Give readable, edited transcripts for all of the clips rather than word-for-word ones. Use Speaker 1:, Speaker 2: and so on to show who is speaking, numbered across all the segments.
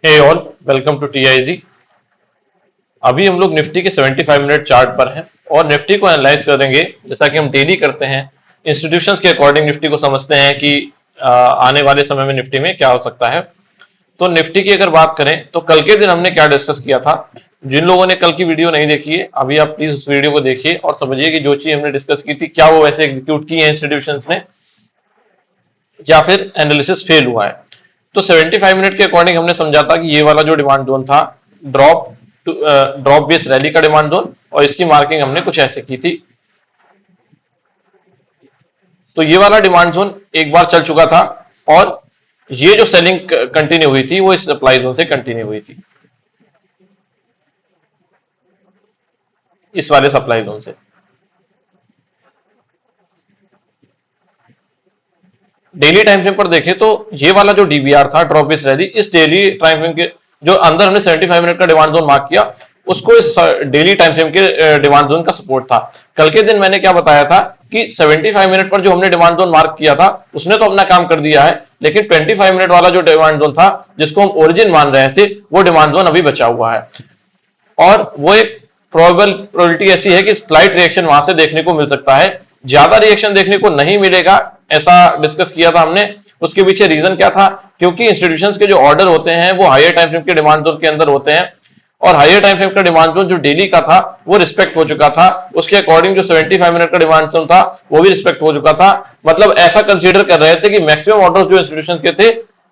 Speaker 1: Hey all, welcome to TIG. अभी हम लोग निफ्टी के 75 मिनट चार्ट पर हैं और निफ्टी को एनालाइज करेंगे जैसा कि हम डेली करते हैं। इंस्टीट्यूशंस के अकॉर्डिंग निफ्टी को समझते हैं कि आने वाले समय में निफ्टी में क्या हो सकता है। तो निफ्टी की अगर बात करें तो कल के दिन हमने क्या डिस्कस किया था। जिन लोगों ने कल की वीडियो नहीं देखी है, अभी आप प्लीज उस वीडियो को देखिए और समझिए कि जो चीज हमने डिस्कस की थी क्या वो वैसे एग्जीक्यूट की है इंस्टीट्यूशंस ने या फिर एनालिसिस फेल हुआ है। तो 75 मिनट के अकॉर्डिंग हमने समझा था कि ये वाला जो डिमांड जोन था, ड्रॉप ड्रॉप बेस्ड रैली का डिमांड जोन, और इसकी मार्किंग हमने कुछ ऐसे की थी। तो ये वाला डिमांड जोन एक बार चल चुका था और ये जो सेलिंग कंटिन्यू हुई थी वो इस सप्लाई जोन से कंटिन्यू हुई थी, इस वाले सप्लाई जोन से। डेली टाइम फ्रेम पर देखें तो ये वाला जो डीबीआर था, ड्रॉप बेस्ड रैली, इस डेली टाइम फ्रेम के जो अंदर हमने 75 मिनट का डिमांड जोन मार्क किया, उसको इस डेली टाइम फ्रेम के डिमांड जोन का सपोर्ट था। कल के दिन मैंने क्या बताया था कि 75 मिनट पर जो हमने डिमांड जोन मार्क किया था उसने तो अपना काम कर दिया है, लेकिन 25 मिनट वाला जो डिमांड जोन था जिसको हम ओरिजिन मान रहे थे, वो डिमांड जोन अभी बचा हुआ है। और वो एक प्रोबेबिलिटी ऐसी है कि स्लाइट रिएक्शन वहां से देखने को मिल सकता है, ज्यादा रिएक्शन देखने को नहीं मिलेगा, ऐसा डिस्कस किया था हमने। उसके पीछे रीजन क्या था? क्योंकि इंस्टीट्यूशंस के जो ऑर्डर होते हैं वो हायर टाइम फ्रेम के डिमांड जोन के अंदर होते हैं, और हायर टाइम फ्रेम का डिमांड जोन जो डेली का था वो रिस्पेक्ट हो चुका था। उसके अकॉर्डिंग जो 75 मिनट का डिमांड जोन था वो भी रिस्पेक्ट हो चुका था। मतलब ऐसा कंसीडर कर रहे थे कि मैक्सिमम ऑर्डर जो इंस्टीट्यूशन के थे,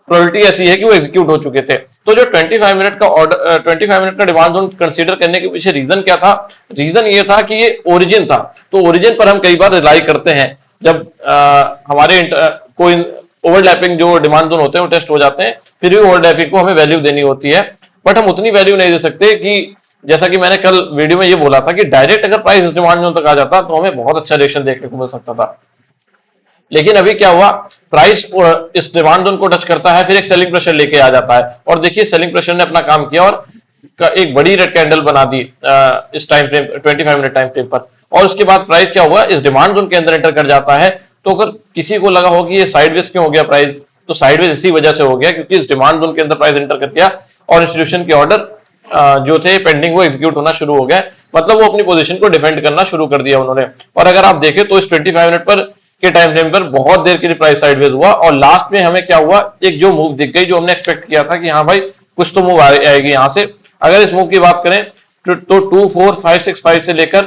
Speaker 1: प्रोबेबिलिटी ऐसी है कि वो एग्जीक्यूट हो चुके थे। तो जो 25 मिनट का ऑर्डर 25 मिनट का डिमांड जोन कंसीडर करने के पीछे रीजन क्या था? रीजन ये था कि ये ओरिजिन था। तो ओरिजिन पर हम कई बार रिलाई करते हैं जब हमारे कोई ओवरलैपिंग जो डिमांड जोन होते हैं वो टेस्ट हो जाते हैं, फिर भी ओवरलैपिंग को हमें वैल्यू देनी होती है। बट हम उतनी वैल्यू नहीं दे सकते कि जैसा कि मैंने कल वीडियो में ये बोला था कि डायरेक्ट अगर प्राइस इस डिमांड जोन तक आ जाता तो हमें बहुत अच्छा रिएक्शन देखने को मिल सकता था। लेकिन अभी क्या हुआ, प्राइस इस डिमांड जोन को टच करता है, फिर एक सेलिंग प्रेशर लेके आ जाता है, और देखिए सेलिंग प्रेशर ने अपना काम किया और एक बड़ी रेड कैंडल बना दी इस time frame 25 minute time frame पर। और उसके बाद प्राइस क्या हुआ, इस डिमांड जोन के अंदर एंटर कर जाता है। तो अगर किसी को लगा हो कि ये साइडवेज क्यों हो गया प्राइस, तो साइडवेज इसी वजह से हो गया क्योंकि इस डिमांड जोन के अंदर प्राइस एंटर कर गया और इंस्टीट्यूशन के ऑर्डर जो थे पेंडिंग वो एग्जीक्यूट होना शुरू हो गया। मतलब वो अपनी पोजीशन को डिफेंड करना शुरू कर दिया उन्होंने। और अगर आप देखें तो इस 25 मिनट पर के टाइम फ्रेम पर बहुत देर के लिए प्राइस साइडवेज हुआ और लास्ट में हमें क्या हुआ, एक जो मूव दिख गई जो हमने एक्सपेक्ट किया था कि हाँ भाई कुछ तो मूव आएगी यहां से। अगर इस मूव की बात करें तो 24565 से लेकर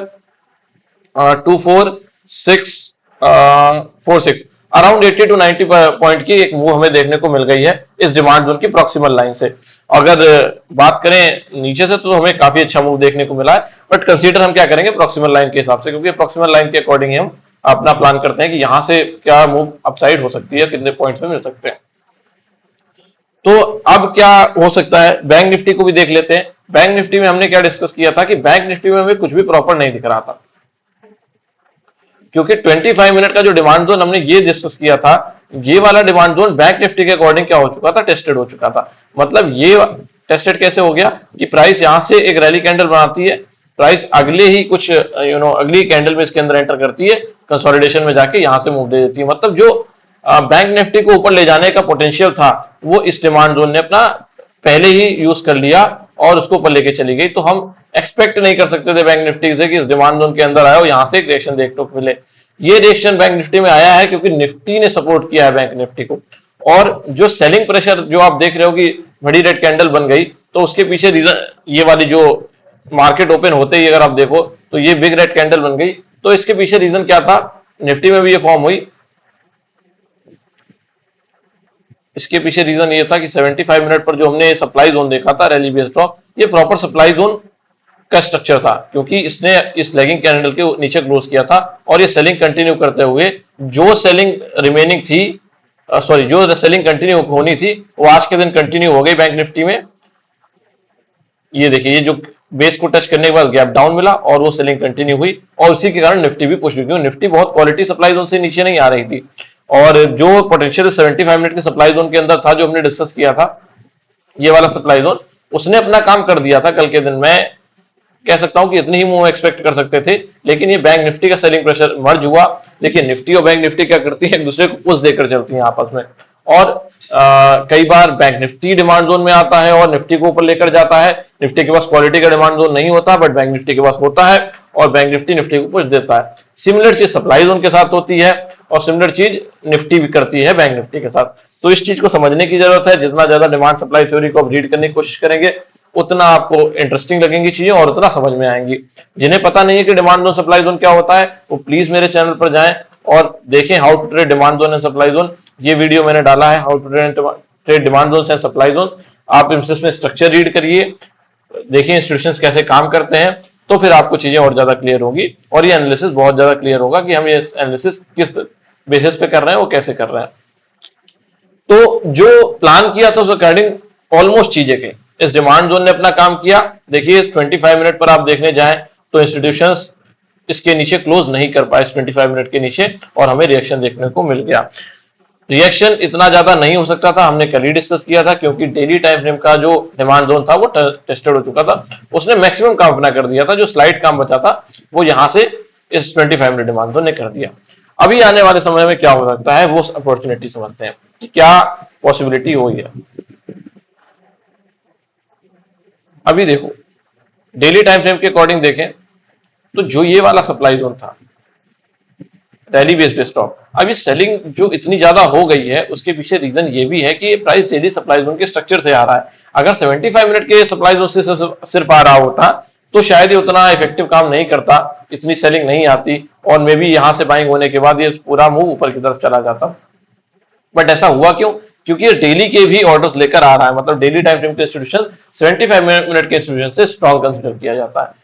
Speaker 1: 24646 अराउंड 80 टू 90 पॉइंट की एक मूव हमें देखने को मिल गई है इस डिमांड जोन की प्रॉक्सिमल लाइन से। अगर बात करें नीचे से तो हमें काफी अच्छा मूव देखने को मिला है, बट कंसीडर हम क्या करेंगे प्रॉक्सिमल लाइन के हिसाब से, क्योंकि प्रॉक्सिमल लाइन के अकॉर्डिंग हम अपना प्लान करते हैं कि यहां से क्या मूव अपसाइड हो सकती है, कितने पॉइंट्स में मिल सकते हैं। तो अब क्या हो सकता है, बैंक निफ्टी को भी देख लेते हैं। बैंक निफ्टी में हमने क्या डिस्कस किया था कि बैंक निफ्टी में हमें कुछ भी प्रॉपर नहीं दिख रहा था, क्योंकि 25 मिनट का जो डिमांड जोन हमने ये डिस्कस किया था, ये वाला डिमांड जोन बैंक निफ्टी के अकॉर्डिंग क्या हो चुका था, टेस्टेड हो चुका था। मतलब ये टेस्टेड कैसे हो गया कि प्राइस यहां से एक रैली कैंडल बनाती है, प्राइस अगले ही कुछ अगली कैंडल में इसके अंदर एंटर करती है, कंसोलिडेशन में जाके यहां से मूव दे देती है। मतलब जो बैंक निफ्टी को ऊपर ले जाने का पोटेंशियल था वो इस डिमांड जोन ने अपना पहले ही यूज कर लिया और उसको ऊपर लेके चली गई। तो हम एक्सपेक्ट नहीं कर सकते थे बैंक निफ्टी से कि इस डिमांड जोन के अंदर आया और यहां से एक रिएक्शन देखने को मिले। ये रिएक्शन बैंक निफ्टी में आया है क्योंकि निफ्टी ने सपोर्ट किया है बैंक निफ्टी को। और जो सेलिंग प्रेशर जो आप देख रहे हो कि बड़ी रेड कैंडल बन गई, तो उसके पीछे रीजन ये वाली जो मार्केट ओपन होते ही अगर आप देखो तो ये बिग रेड कैंडल बन गई। तो इसके पीछे रीजन क्या था, निफ्टी में भी ये फॉर्म हुई, इसके पीछे रीजन ये था कि 75 मिनट पर जो हमने सप्लाई जोन देखा था रैली बेस्ड ड्रॉप, ये प्रॉपर सप्लाई जोन का स्ट्रक्चर था, क्योंकि इसने इस लेगिंग कैंडल के नीचे क्लोज किया था और ये सेलिंग कंटिन्यू करते हुए जो सेलिंग रिमेनिंग थी, सॉरी जो सेलिंग कंटिन्यू होनी थी वो आज के दिन कंटिन्यू हो गई बैंक निफ्टी में। ये देखिए, ये जो बेस को टच करने के बाद गैप डाउन मिला और वो सेलिंग कंटिन्यू हुई और उसी के कारण निफ्टी भी पुश हुई, क्योंकि निफ्टी बहुत क्वालिटी सप्लाई जोन से नीचे नहीं आ रही थी। और जो पोटेंशियल 75 मिनट के सप्लाई जोन के अंदर था जो हमने डिस्कस किया था, ये वाला सप्लाई जोन, उसने अपना काम कर दिया था कल के दिन। मैं कह सकता हूं कि इतनी ही मूव एक्सपेक्ट कर सकते थे, लेकिन ये बैंक निफ्टी का सेलिंग प्रेशर मर्ज हुआ। देखिए निफ्टी और बैंक निफ्टी क्या करती है, एक दूसरे को पुश देकर चलती है आपस में। और कई बार बैंक निफ्टी डिमांड जोन में आता है और निफ्टी को ऊपर लेकर जाता है। निफ्टी के पास क्वालिटी का डिमांड जोन नहीं होता, बट बैंक निफ्टी के पास होता है और बैंक निफ्टी निफ्टी को पुश देता है। सिमिलर चीज सप्लाई जोन के साथ होती है और सिमिलर चीज निफ्टी भी करती है बैंक निफ्टी के साथ। तो इस चीज को समझने की जरूरत है। जितना ज्यादा डिमांड सप्लाई थ्योरी को आप रीड करने की कोशिश करेंगे, उतना आपको इंटरेस्टिंग लगेंगी चीजें और उतना समझ में आएंगी। जिन्हें पता नहीं है कि डिमांड जोन सप्लाई जोन क्या होता है, वो प्लीज मेरे चैनल पर जाएं और देखें how to trade demand zone and supply zone. ये वीडियो मैंने डाला है, how to trade demand zone and supply zone. आप इसमें स्ट्रक्चर रीड करिए, देखिए इंस्टीट्यूशंस कैसे काम करते हैं, तो फिर आपको चीजें और ज्यादा क्लियर होगी और ये एनालिसिस बहुत ज्यादा क्लियर होगा कि हम ये एनालिसिस किस बेसिस पे कर रहे हैं, वो कैसे कर रहे हैं। तो जो प्लान किया था उस अकॉर्डिंग ऑलमोस्ट चीजें गई। इस डिमांड जोन ने अपना काम किया। देखिए 25 मिनट पर आप देखने जाएं तो इंस्टीट्यूशंस इसके नीचे क्लोज नहीं कर पाए, 25 मिनट के नीचे, और हमें रिएक्शन देखने को मिल गया। रिएक्शन इतना ज्यादा नहीं हो सकता था, हमने कल ही डिस्कस किया था, क्योंकि डेली टाइम फ्रेम का जो डिमांड जोन था वो टेस्टेड हो चुका था। उसने मैक्सिमम काम अपना कर दिया था। जो स्लाइड काम बचा था वो यहां से इस 25 मिनट डिमांड जोन ने कर दिया। अभी आने वाले समय में क्या हो सकता है वो अपॉर्चुनिटी समझते हैं कि क्या पॉसिबिलिटी हो गया। अभी देखो डेली टाइम फ्रेम के अकॉर्डिंग देखें तो जो ये वाला सप्लाई जोन था, रैली बेस पे स्टॉक, अभी सेलिंग जो इतनी ज्यादा हो गई है उसके पीछे रीजन ये भी है कि प्राइस डेली सप्लाई जोन के स्ट्रक्चर से आ रहा है। अगर 75 मिनट के सप्लाई जोन से सिर्फ आ रहा होता तो शायद ये उतना इफेक्टिव काम नहीं करता, इतनी सेलिंग नहीं आती और मे बी यहां से बाइंग होने के बाद ये पूरा मूव ऊपर की तरफ चला जाता। बट ऐसा हुआ क्यों? क्योंकि ये डेली के भी ऑर्डर्स लेकर आ रहा है, मतलब डेली टाइम फ्रेम के इंस्टीट्यूशन 75 मिनट के इंस्टीट्यूशन से स्ट्रॉन्ग कंसिडर किया जाता है।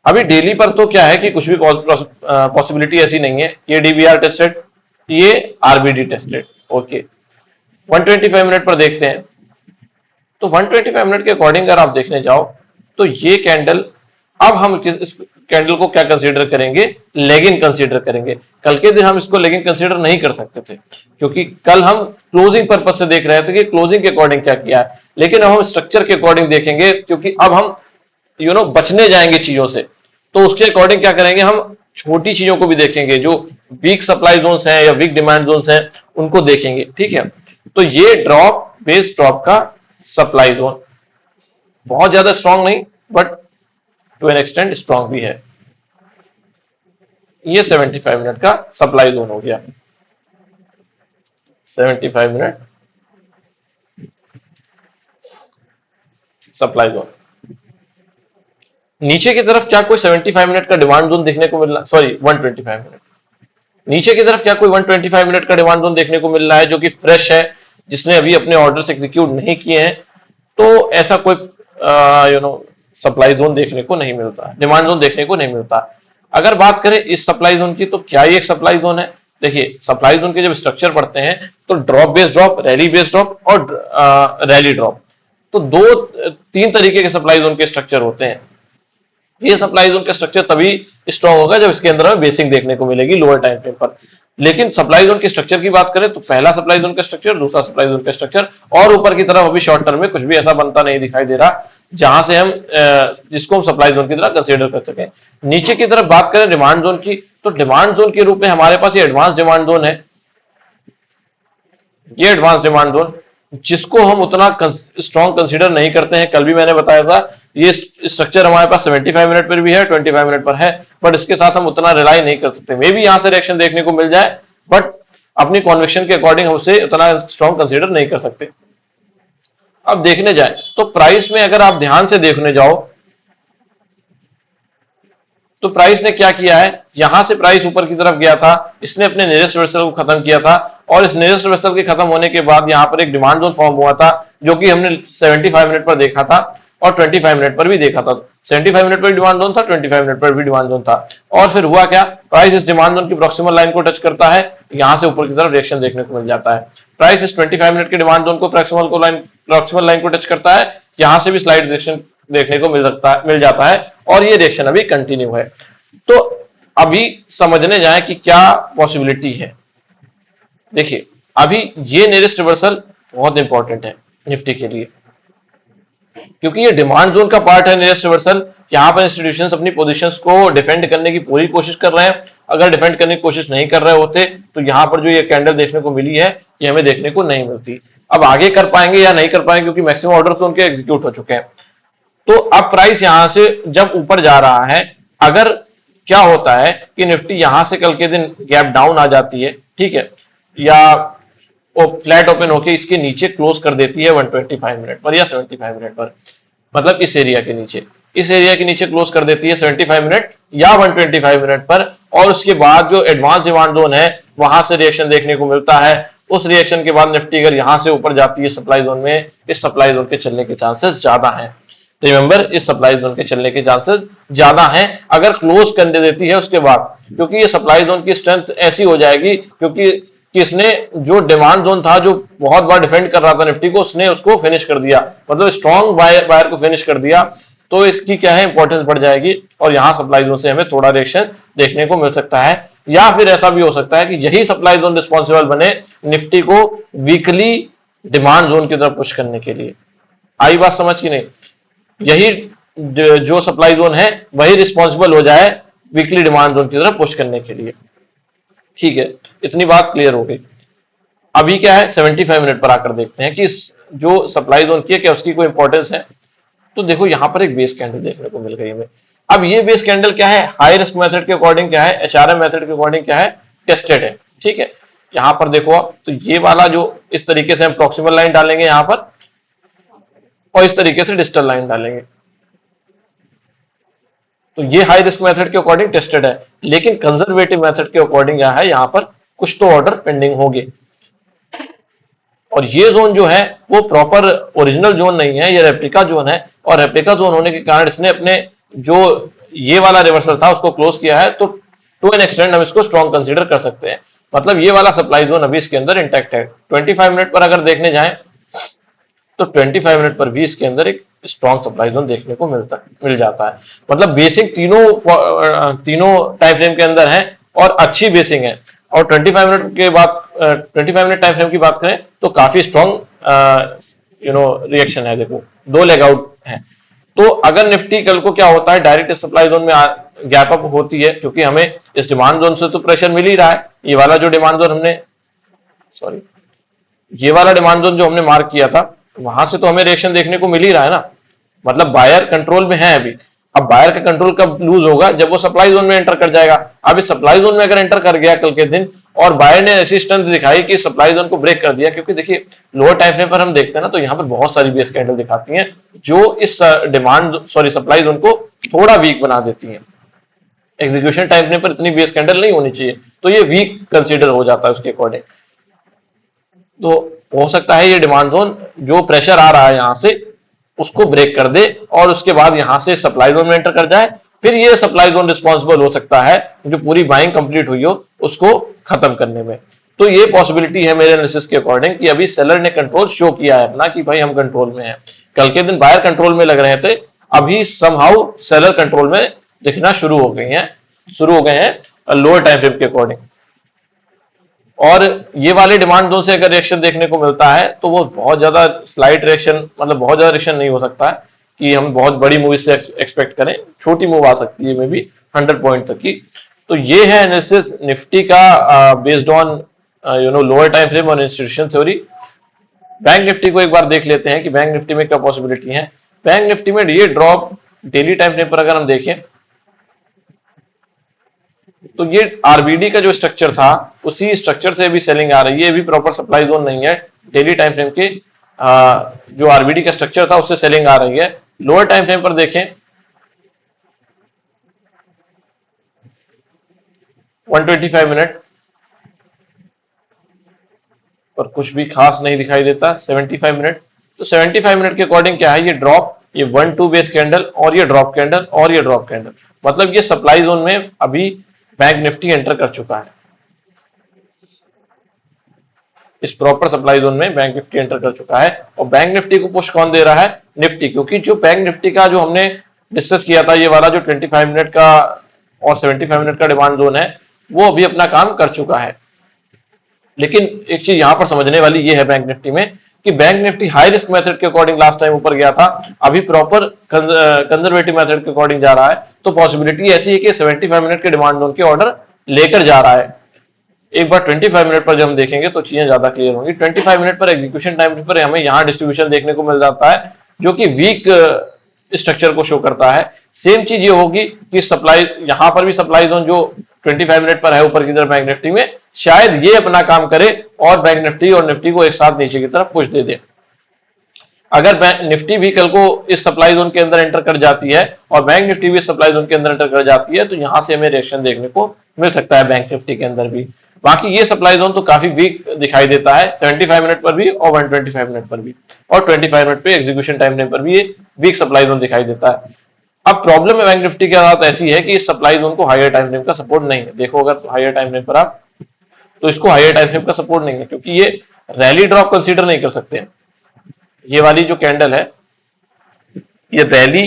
Speaker 1: अभी डेली पर तो क्या है कि कुछ भी पॉसिबिलिटी ऐसी नहीं है। ये डीबीआर टेस्टेड, ये आरबीडी टेस्टेड, ओके। 125 मिनट पर देखते हैं तो 125 मिनट के अकॉर्डिंग अगर आप देखने जाओ तो ये कैंडल, अब हम इस कैंडल को क्या कंसीडर करेंगे? लेगिंग कंसीडर करेंगे। कल के दिन हम इसको लेगिंग कंसीडर नहीं कर सकते थे, क्योंकि कल हम क्लोजिंग पर्पस से देख रहे थे कि क्लोजिंग के अकॉर्डिंग क्या किया है। लेकिन अब हम स्ट्रक्चर के अकॉर्डिंग देखेंगे, क्योंकि अब हम बचने जाएंगे चीजों से। तो उसके अकॉर्डिंग क्या करेंगे, हम छोटी चीजों को भी देखेंगे, जो वीक सप्लाई जोन्स हैं या वीक डिमांड जोन्स हैं उनको देखेंगे, ठीक है। तो ये ड्रॉप बेस ड्रॉप का सप्लाई जोन बहुत ज्यादा स्ट्रांग नहीं, but to an extent strong भी है। ये 75 मिनट का सप्लाई जोन हो गया। 75 मिनट सप्लाई जोन। नीचे की तरफ क्या कोई 75 मिनट का डिमांड जोन देखने को मिल रहा, सॉरी 125 मिनट, नीचे की तरफ क्या कोई 125 मिनट का डिमांड जोन देखने को मिल रहा है जो कि फ्रेश है, जिसने अभी अपने ऑर्डर्स एग्जीक्यूट नहीं किए हैं? तो ऐसा कोई सप्लाई जोन देखने को नहीं मिलता, डिमांड जोन देखने को नहीं मिलता। अगर बात करें इस सप्लाई जोन की, तो क्या ये एक सप्लाई जोन है? देखिए सप्लाई जोन के जब स्ट्रक्चर पढ़ते हैं तो drop base drop, rally base drop और रैली ड्रॉप, तो तीन तरीके के सप्लाई जोन के स्ट्रक्चर होते हैं। ये सप्लाई जोन का स्ट्रक्चर तभी स्ट्रॉन्ग होगा जब इसके अंदर हमें बेसिंग देखने को मिलेगी लोअर टाइम फ्रेम पर। लेकिन सप्लाई जोन के स्ट्रक्चर की बात करें तो पहला सप्लाई जोन का स्ट्रक्चर, दूसरा सप्लाई जोन का स्ट्रक्चर, और ऊपर की तरफ अभी शॉर्ट टर्म में कुछ भी ऐसा बनता नहीं दिखाई दे रहा जहां से हम जिसको हम सप्लाई जोन की तरह कंसीडर कर सकें। नीचे की तरफ बात करें डिमांड जोन की, तो डिमांड जोन के रूप में हमारे पास ये एडवांस डिमांड जोन है। ये एडवांस डिमांड जोन जिसको हम उतना स्ट्रॉन्ग कंसीडर नहीं करते हैं। कल भी मैंने बताया था ये स्ट्रक्चर हमारे पास 75 मिनट पर भी है, 25 मिनट पर है, बट इसके साथ हम उतना रिलाई नहीं कर सकते। मे भी यहां से रिएक्शन देखने को मिल जाए, बट अपनी कॉन्विक्शन के अकॉर्डिंग हम उसे उतना स्ट्रॉन्ग कंसीडर नहीं कर सकते। अब देखने जाए तो प्राइस में अगर आप ध्यान से देखने जाओ तो प्राइस ने क्या किया है, यहां से प्राइस ऊपर की तरफ गया था, इसने अपने नियरेस्ट रिवर्सल को खत्म किया था और इस नियरेस्ट रिवर्सल के खत्म होने के बाद यहां पर एक डिमांड जोन फॉर्म हुआ था जो कि हमने 75 मिनट पर देखा था और 25 मिनट पर भी देखा था। 75 मिनट पर डिमांड जोन था, 25 मिनट पर भी डिमांड जोन था। और फिर हुआ क्या, प्राइस इस डिमांड जोन की प्रॉक्सिमल लाइन को टच करता है, यहां से ऊपर की तरफ रिएक्शन देखने को मिल जाता है। प्राइस इस 25 मिनट के डिमांड जोन को प्रॉक्सिमल लाइन को टच करता है, यहां से भी स्लाइड रिएक्शन देखने को मिल जाता है और ये रिएक्शन अभी कंटिन्यू है। तो अभी समझने जाए कि क्या पॉसिबिलिटी है। देखिए अभी ये नियरेस्ट रिवर्सल बहुत इंपॉर्टेंट है निफ्टी के लिए, क्योंकि ये डिमांड जोन का पार्ट है नियरेस्ट रिवर्सल, यहाँ पर इंस्टीट्यूशंस अपनी पोजीशंस को डिफेंड करने की पूरी कोशिश कर रहे हैं। अगर डिफेंड करने की कोशिश नहीं कर रहे होते तो यहाँ पर जो ये कैंडल देखने को मिली है ये हमें देखने को नहीं मिलती। अब आगे कर पाएंगे या नहीं कर पाएंगे, क्योंकि मैक्सिमम ऑर्डर तो उनके एग्जीक्यूट हो चुके हैं। तो अब प्राइस यहां से जब ऊपर जा रहा है, अगर क्या होता है कि निफ्टी यहां से कल के दिन गैप डाउन आ जाती है, ठीक है, या वो फ्लैट ओपन होकर इसके नीचे क्लोज कर देती है 125 मिनट पर या 75 मिनट पर, मतलब इस एरिया के नीचे, इस एरिया के नीचे क्लोज कर देती है 75 मिनट या 125 मिनट पर, और उसके बाद जो एडवांस डिमांड जोन है वहां से रिएक्शन देखने को मिलता है। उस रिएक्शन के बाद निफ्टी अगर यहां से ऊपर जाती है सप्लाई जोन में, इस सप्लाई जोन के चलने के चांसेस ज्यादा हैं। रिमेंबर, इस सप्लाई जोन के चलने के चांसेस ज्यादा हैं अगर क्लोज कर देती है उसके बाद, क्योंकि ये सप्लाई जोन की स्ट्रेंथ ऐसी हो जाएगी, क्योंकि इसने जो डिमांड जोन था जो बहुत बार डिफेंड कर रहा था निफ्टी को, उसने उसको फिनिश कर दिया, मतलब स्ट्रॉन्ग बायर को फिनिश कर दिया। तो इसकी क्या है, इंपॉर्टेंस बढ़ जाएगी और यहां सप्लाई जोन से हमें थोड़ा रिएक्शन देखने को मिल सकता है। या फिर ऐसा भी हो सकता है कि यही सप्लाई जोन रिस्पॉन्सिबल बने निफ्टी को वीकली डिमांड जोन की तरफ पुश करने के लिए। आई बात समझ की नहीं? यही जो सप्लाई जोन है वही रिस्पॉन्सिबल हो जाए वीकली डिमांड जोन की तरफ पुश करने के लिए। ठीक है, इतनी बात क्लियर हो गई। अभी क्या है, 75 मिनट पर आकर देखते हैं कि जो सप्लाई जोन की है क्या उसकी कोई इंपॉर्टेंस है। तो देखो यहां पर एक बेस कैंडल देखने को मिल गई हमें। अब ये बेस कैंडल क्या है, हाई रिस्क मेथड के अकॉर्डिंग क्या है, एचआरएम मेथड के अकॉर्डिंग क्या है, टेस्टेड है। ठीक है, यहां पर देखो आप, तो ये वाला जो इस तरीके से हम प्रॉक्सिमल लाइन डालेंगे यहां पर, और इस तरीके से डिजिटल लाइन डालेंगे, तो ये हाई रिस्क मेथड के अकॉर्डिंग टेस्टेड है। लेकिन कंजर्वेटिव मेथड के अकॉर्डिंग क्या है, यहां पर कुछ तो ऑर्डर पेंडिंग होंगे, और ये जोन जो है वो प्रॉपर ओरिजिनल जोन नहीं है, ये रेप्लिका जोन है, और रेप्लिका जोन होने के कारण इसने अपने जो ये वाला रिवर्सल था उसको क्लोज किया है। तो टू एन एक्सटेंड हम इसको स्ट्रॉन्ग कंसीडर कर सकते हैं। मतलब ये वाला सप्लाई जोन अभी इसके अंदर इंटैक्ट है। 25 मिनट पर अगर देखने जाएं तो 25 मिनट पर भी इसके अंदर एक स्ट्रॉन्ग सप्लाई जोन देखने को मिल जाता है। मतलब बेसिक तीनों टाइम फ्रेम के अंदर है और अच्छी बेसिंग है। और 25 मिनट के बाद 25 मिनट टाइम फ्रेम की बात करें तो काफी स्ट्रॉन्ग रिएक्शन है। देखो दो लेग आउट है। तो अगर निफ्टी कल को क्या होता है, डायरेक्ट सप्लाई जोन में गैप अप होती है, क्योंकि हमें इस डिमांड जोन से तो प्रेशर मिल ही रहा है। ये वाला जो डिमांड जोन हमने ये वाला डिमांड जोन जो हमने मार्क किया था वहां से तो हमें रिएक्शन देखने को मिल ही रहा है ना। मतलब बायर कंट्रोल में है अभी। अब बायर का कंट्रोल कब लूज होगा, जब वो सप्लाई जोन में एंटर कर जाएगा। अब इस सप्लाई जोन में अगर एंटर कर गया कल के दिन और बायर ने ऐसी स्ट्रेंथ दिखाई कि सप्लाई जोन को ब्रेक कर दिया, क्योंकि देखिए लोअर टाइम फ्रेम पर हम देखते हैं ना, तो यहाँ पर बहुत सारी बेस कैंडल दिखाती हैं जो इस सप्लाई जोन को थोड़ा वीक बना देती हैं। एग्जीक्यूशन टाइम फ्रेम पर इतनी बेस कैंडल नहीं होनी चाहिए, तो ये वीक कंसीडर हो जाता है उसके अकॉर्डिंग। तो हो सकता है ये डिमांड जोन जो प्रेशर आ रहा है यहां से उसको ब्रेक कर दे और उसके बाद यहां से सप्लाई जोन में एंटर कर जाए। फिर ये सप्लाई जोन रिस्पॉन्सिबल हो सकता है जो पूरी बाइंग कंप्लीट हुई हो उसको खत्म करने में। तो ये पॉसिबिलिटी है मेरे एनालिसिस के अकॉर्डिंग कि अभी सेलर ने कंट्रोल शो किया है अपना कि भाई हम कंट्रोल में हैं। कल के दिन बायर कंट्रोल में लग रहे थे, अभी समहाउ सेलर कंट्रोल में दिखना शुरू हो गए हैं लोअर टाइम फ्रेम के अकॉर्डिंग। और ये वाले डिमांड जोन से अगर रिएक्शन देखने को मिलता है तो वो बहुत ज्यादा स्लाइट रिएक्शन, मतलब बहुत ज्यादा रिएक्शन नहीं हो सकता है कि हम बहुत बड़ी मूवी से एक्सपेक्ट करें। छोटी मूव आ सकती है मे बी 100 पॉइंट तक की। तो ये है एनालिसिस निफ्टी का based on lower time frame और इंस्टीट्यूशन थ्योरी। बैंक निफ्टी को एक बार देख लेते हैं कि बैंक निफ्टी में क्या पॉसिबिलिटी है। बैंक निफ्टी में ये ड्रॉप डेली टाइम फ्रेम पर अगर हम देखें तो ये आरबीडी का जो स्ट्रक्चर था उसी स्ट्रक्चर से भी सेलिंग आ रही है। ये भी प्रॉपर सप्लाई जोन नहीं है। डेली टाइम फ्रेम के जो आरबीडी का स्ट्रक्चर था उससे सेलिंग आ रही है। लोअर टाइम फ्रेम पर देखें 125 मिनट पर कुछ भी खास नहीं दिखाई देता। 75 मिनट, तो 75 मिनट के अकॉर्डिंग क्या है, ये ड्रॉप, ये 1-2 बेस कैंडल और ये ड्रॉप कैंडल और ये ड्रॉप कैंडल, मतलब ये सप्लाई जोन में अभी बैंक निफ्टी एंटर कर चुका है। इस प्रॉपर सप्लाई जोन में बैंक निफ्टी एंटर कर चुका है। और बैंक निफ्टी को पुश कौन दे रहा है, निफ्टी, क्योंकि जो बैंक निफ्टी का जो हमने डिस्कस किया था ये वाला जो 25 मिनट का और 75 मिनट का डिमांड जोन है वो अभी अपना काम कर चुका है। लेकिन एक चीज यहां पर समझने वाली ये है बैंक निफ्टी में कि bank Nifty high risk method के अकॉर्डिंग लास्ट टाइम ऊपर गया था, अभी प्रॉपर कंजर्वेटिव मेथड के अकॉर्डिंग जा रहा है, तो पॉसिबिलिटी ऐसी है कि 75 मिनट के डिमांड जोन के ऑर्डर लेकर जा रहा है। एक बार 25 मिनट पर जब हम देखेंगे तो चीजें ज्यादा क्लियर होंगी। 25 मिनट पर एग्जीक्यूशन टाइम पर हमें यहाँ डिस्ट्रीब्यूशन देखने को मिल जाता है जो कि वीक स्ट्रक्चर को शो करता है। सेम चीज ये होगी कि सप्लाई, यहां पर भी सप्लाई जोन जो 25 मिनट पर है ऊपर की तरफ बैंक निफ्टी में, शायद ये अपना काम करे और बैंक निफ्टी और निफ्टी को एक साथ नीचे की तरफ पुश दे दे। अगर बैंक निफ्टी भी कल को इस सप्लाई जोन के अंदर एंटर कर जाती है और बैंक निफ्टी भी सप्लाई जोन के अंदर एंटर कर जाती है, तो यहां से हमें रिएक्शन देखने को मिल सकता है बैंक निफ्टी के अंदर भी। बाकी ये सप्लाई जोन तो काफी वीक दिखाई देता है 75 मिनट पर भी और 125 मिनट पर भी, और 25 मिनट पे एग्जीक्यूशन टाइम फ्रेम पर भी ये वीक सप्लाई जोन दिखाई देता है। अब प्रॉब्लम है बैंक निफ्टी के साथ ऐसी है कि इस सप्लाई जोन को हायर टाइम फ्रेम का सपोर्ट नहीं है। देखो अगर हायर टाइम फ्रेम पर आप, तो इसको हायर टाइम फ्रेम का सपोर्ट नहीं है क्योंकि ये रैली ड्रॉप कंसीडर नहीं कर सकते। ये वाली जो कैंडल है ये रैली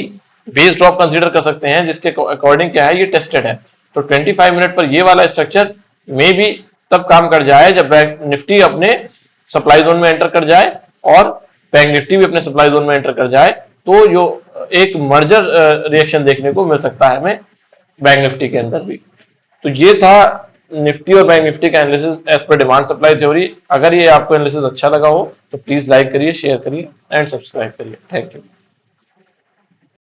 Speaker 1: बेस ड्रॉप कंसीडर कर सकते हैं, जिसके अकॉर्डिंग क्या है, ये टेस्टेड है। तो 25 मिनट पर ये वाला स्ट्रक्चर में भी तब काम कर जाए जब बैंक निफ्टी अपने सप्लाई जोन में एंटर कर जाए और बैंक निफ्टी भी अपने सप्लाई जोन में एंटर कर जाए, तो जो एक मर्जर रिएक्शन देखने को मिल सकता है हमें बैंक निफ्टी के अंदर भी। तो ये था निफ्टी और बैंक निफ्टी का analysis as per demand supply theory. अगर ये आपको एनालिसिस अच्छा लगा हो तो प्लीज लाइक करिए, शेयर करिए एंड सब्सक्राइब करिए। Thank you.